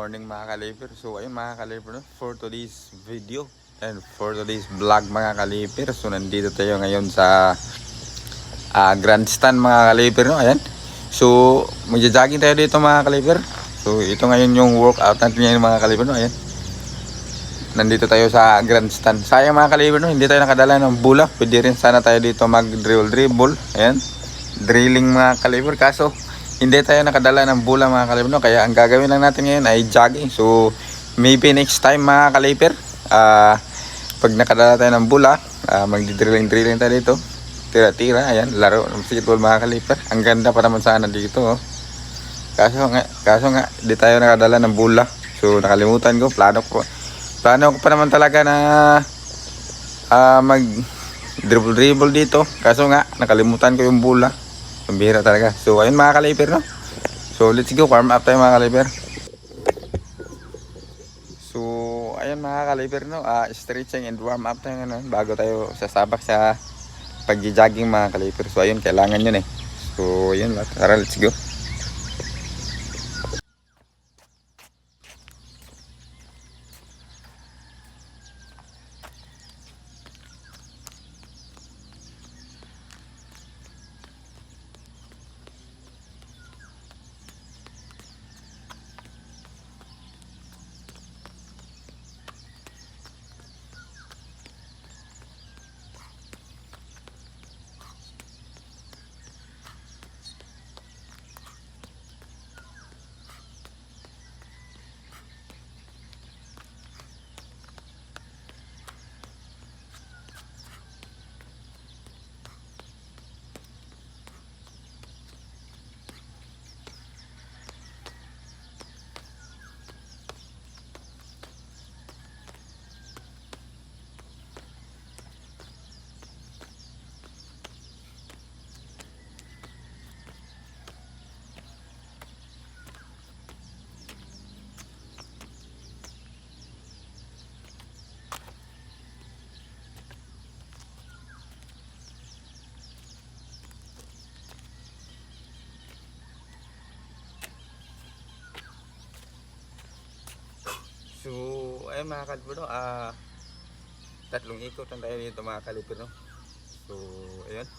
morning mga kaliper. So ayun mga kaliper, no? For today's video and for today's vlog mga kaliper. So nandito tayo ngayon sa grandstand mga kaliper, no? Ayan. So magja-jogging tayo dito mga kaliper. So ito ngayon yung workout natin ngayon mga kaliper, no? Ayan. Nandito tayo sa grandstand. Sayang mga kaliper, no? Hindi tayo nakadala ng bola. Pwede rin sana tayo dito mag-dribble. Ayan. Drilling mga kaliper. Kaso hindi tayo nakadala ng bola mga kaliper, no? Kaya ang gagawin lang natin ngayon ay jogging. So maybe next time mga kaliper, pag nakadala tayo ng bola, magdi-drilling tayo dito. Tira-tira, ayan, laro ng basketball mga kaliper. Ang ganda pa naman sana dito, oh. Kaso nga, di tayo nakadala ng bola. So nakalimutan ko, plano ko pa naman talaga na mag dribble dito. Kaso nga, nakalimutan ko yung bola. Pambihira talaga. So ayun mga kaliper, no? So let's go, warm up tayo mga kaliper. So ayun mga kaliper, no? Stretching and warm up tayo ngayon bago tayo sasabak sa pag-jogging mga kaliper. So ayun, kailangan yun eh. So ayun, tara, let's go. So, ayun mga kaliper, no? Tatlong ikot lang tayo dito mga kaliper, no? So, ayun.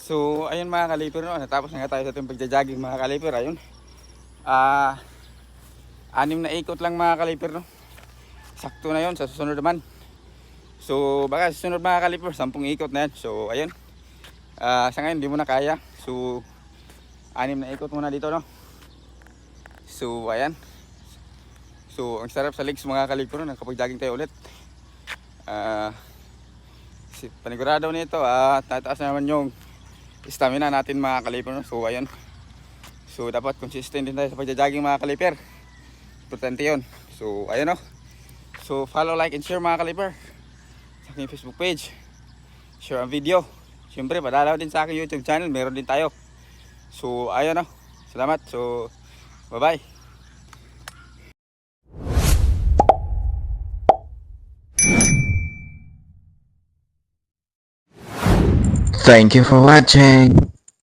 So, ayun mga kaliper, no? Natapos na nga tayo sa ating pagja-jogging mga kaliper. Ayun. 6 na ikot lang mga kaliper, no? Sakto na yon sa susunod naman. So, baka sa susunod mga kaliper, 10 ikot na yan. So, ayun. Sa ngayon, hindi mo na kaya. So, 6 na ikot muna dito, no? So, ayan. So, ang sarap sa legs mga kaliper, no? Nakapag-jogging tayo ulit. Panigurado nito, tataas na naman yung stamina natin mga kaliper, no? So, ayun. So, dapat consistent din tayo sa pagja-jogging mga kaliper. Importante yun. So, ayun, no? So, follow, like, and share mga kaliper sa aking Facebook page. Share ang video. Siyempre, padalaw din sa aking YouTube channel. Meron din tayo. So, ayun, no? Salamat. So, bye-bye. Thank you for watching.